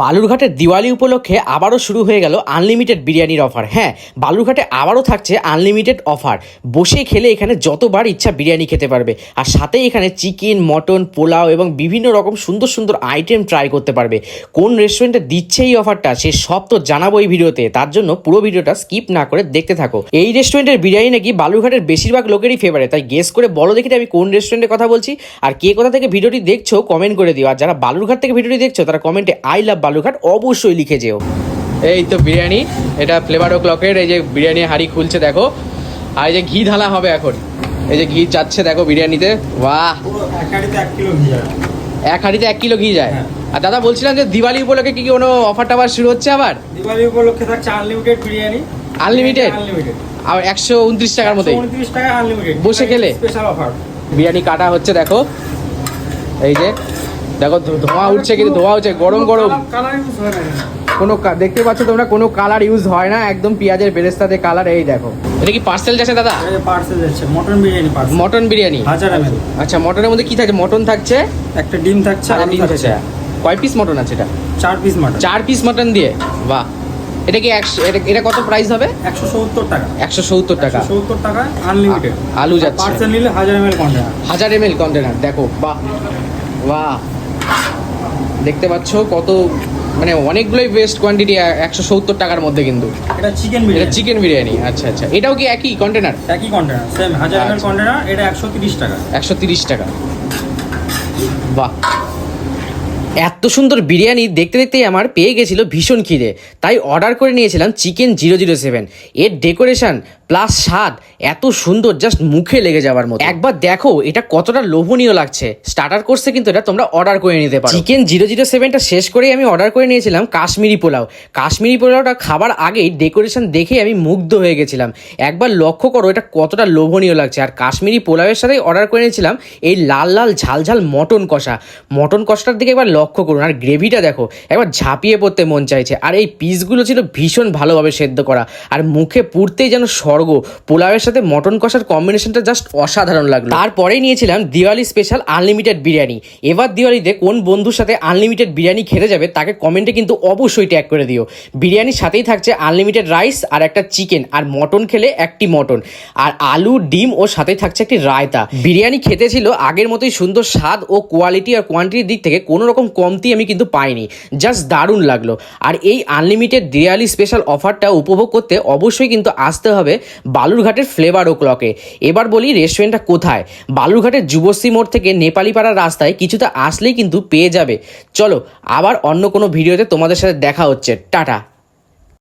বালুরঘাটের দিওয়ালি উপলক্ষে আবারও শুরু হয়ে গেল আনলিমিটেড বিরিয়ানির অফার। হ্যাঁ, বালুরঘাটে আবারও থাকছে আনলিমিটেড অফার। বসে খেলে এখানে যতবার ইচ্ছা বিরিয়ানি খেতে পারবে, আর সাথে এখানে চিকেন, মটন, পোলাও এবং বিভিন্ন রকম সুন্দর সুন্দর আইটেম ট্রাই করতে পারবে। কোন রেস্টুরেন্টে দিচ্ছে এই অফারটা সে সব তো জানাবো এই ভিডিওতে, তার জন্য পুরো ভিডিওটা স্কিপ না করে দেখতে থাকো। এই রেস্টুরেন্টের বিরিয়ানি নাকি বালুরঘাটের বেশিরভাগ লোকেরই ফেভারিট, তাই গেস করে বলো দেখি আমি কোন রেস্টুরেন্টের কথা বলছি, আর কে কোথা থেকে ভিডিওটি দেখছো কমেন্ট করে দিও। আর যারা বালুরঘাট থেকে ভিডিওটি দেখছো তারা কমেন্টে আই লাভ বালুরঘাট অবশ্যই লিখে যেও। এই তো বিরিয়ানি, এটা ফ্লেভার ও ক্লকের এই যে বিরিয়ানি হাঁড়ি খুলছে দেখো, আর এই যে ঘি ঢালা হবে এখন, এই যে ঘি যাচ্ছে দেখো বিরিয়ানিতে। বাহ, এক হাঁড়িতে 1 কিলো ঘি যায়। আর দাদা বলছিলাম যে দিওয়ালি উপলক্ষে কি কোনো অফার টাফার শুরু হচ্ছে আবার? দিওয়ালি উপলক্ষে থাকছে আনলিমিটেড বিরিয়ানি। আনলিমিটেড আর 129 টাকার মধ্যে 129 টাকা আনলিমিটেড বসে খেলে স্পেশাল অফার। বিরিয়ানি কাটা হচ্ছে দেখো, এই যে দেখো ধোঁয়া উঠছে, কিন্তু ধোঁয়া হচ্ছে গরম গরম, কালার ইউজ হয় না, কোনো দেখতে পাচ্ছ তোমরা কোনো কালার ইউজ হয় না, একদম পেঁয়াজের বেরেস্তাতে কালার। এই দেখো, এটা কি পার্সেল যাচ্ছে দাদা? পার্সেল যাচ্ছে mutton biryani. Mutton biryani 1000 ml। আচ্ছা, মটনের মধ্যে কি থাকছে? মটন থাকছে, একটা ডিম থাকছে, আর ডিম থাকছে। কয় পিস মটন আছে এটা? 4 পিস মটন। 4 পিস মটন দিয়ে, বাহ। এটা কি এটা কত প্রাইস হবে? 170 টাকা। 170 টাকা 170 টাকা আনলিমিটেড। আলু যাচ্ছে, পার্সেল নিলে 1000 ml কন্টেনার। 1000 ml container. দেখো, বাহ বাহ, দেখতে পাচ্ছ কত, মানে অনেকগুলোই বেস্ট কোয়ান্টিটি 170 টাকার মধ্যে। কিন্তু এটা চিকেন বিরিয়ানি। এটা চিকেন বিরিয়ানি, আচ্ছা আচ্ছা। এটাও কি একই কন্টেনার? একই কন্টেনার, সেম 1000 ml কন্টেনার। এটা 130 টাকা। 130 টাকা, বাহ। এত সুন্দর বিরিয়ানি দেখতে দেখতেই আমার পেয়ে গেছিল ভীষণ খিদে, তাই অর্ডার করে নিয়েছিলাম চিকেন 007। এর ডেকোরেশন প্লাস স্বাদ এত সুন্দর, জাস্ট মুখে লেগে যাওয়ার মতো। একবার দেখো এটা কতটা লোভনীয় লাগছে। স্টার্টার কোর্সে কিন্তু এটা তোমরা অর্ডার করে নিতে পারো। চিকেন 007টা শেষ করেই আমি অর্ডার করে নিয়েছিলাম কাশ্মীরি পোলাও। কাশ্মীরি পোলাওটা খাবার আগেই ডেকোরেশন দেখে আমি মুগ্ধ হয়ে গেছিলাম। একবার লক্ষ্য করো এটা কতটা লোভনীয় লাগছে। আর কাশ্মীরি পোলাওয়ের সাথেই অর্ডার করে নিয়েছিলাম এই লাল লাল ঝাল ঝাল মটন কষা। মটন কষাটার দিকে একবার লক্ষ্য করুন, আর গ্রেভিটা দেখো, একবার ঝাঁপিয়ে পড়তে মন চাইছে। আর এই পিসগুলো ছিল ভীষণ ভালোভাবে সেদ্ধ করা, আর মুখে পুড়তেই যেন স্বর্গ। পোলাওয়ের সাথে মটন কষার কম্বিনেশনটা জাস্ট অসাধারণ লাগলো। তারপরেই নিয়েছিলাম দিওয়ালি স্পেশাল আনলিমিটেড বিরিয়ানি। এবার দিওয়ালিতে কোন বন্ধুর সাথে আনলিমিটেড বিরিয়ানি খেতে যাবে তাকে কমেন্টে কিন্তু অবশ্যই ট্যাগ করে দিও। বিরিয়ানির সাথেই থাকছে আনলিমিটেড রাইস আর একটা চিকেন, আর মটন খেলে একটি মটন, আর আলু, ডিম ও সাথে থাকছে একটি রায়তা। বিরিয়ানি খেতে ছিল আগের মতোই সুন্দর স্বাদ ও কোয়ালিটি আর কোয়ান্টিটির দিক থেকে কোনো রকম কমতি আমি কিন্তু পাইনি, জাস্ট দারুণ লাগলো। আর এই আনলিমিটেড দিওয়ালি স্পেশাল অফারটা উপভোগ করতে অবশ্যই কিন্তু আসতে হবে বালুরঘাটের ফ্লেভার ও ক্লকে। এবার বলি রেস্টুরেন্টটা কোথায়। বালুরঘাটের যুবশ্রী মোড় থেকে নেপালিপাড়ার রাস্তায় কিছুটা আসলেই কিন্তু পেয়ে যাবে। চলো আবার অন্য কোনো ভিডিওতে তোমাদের সাথে দেখা হচ্ছে। টাটা।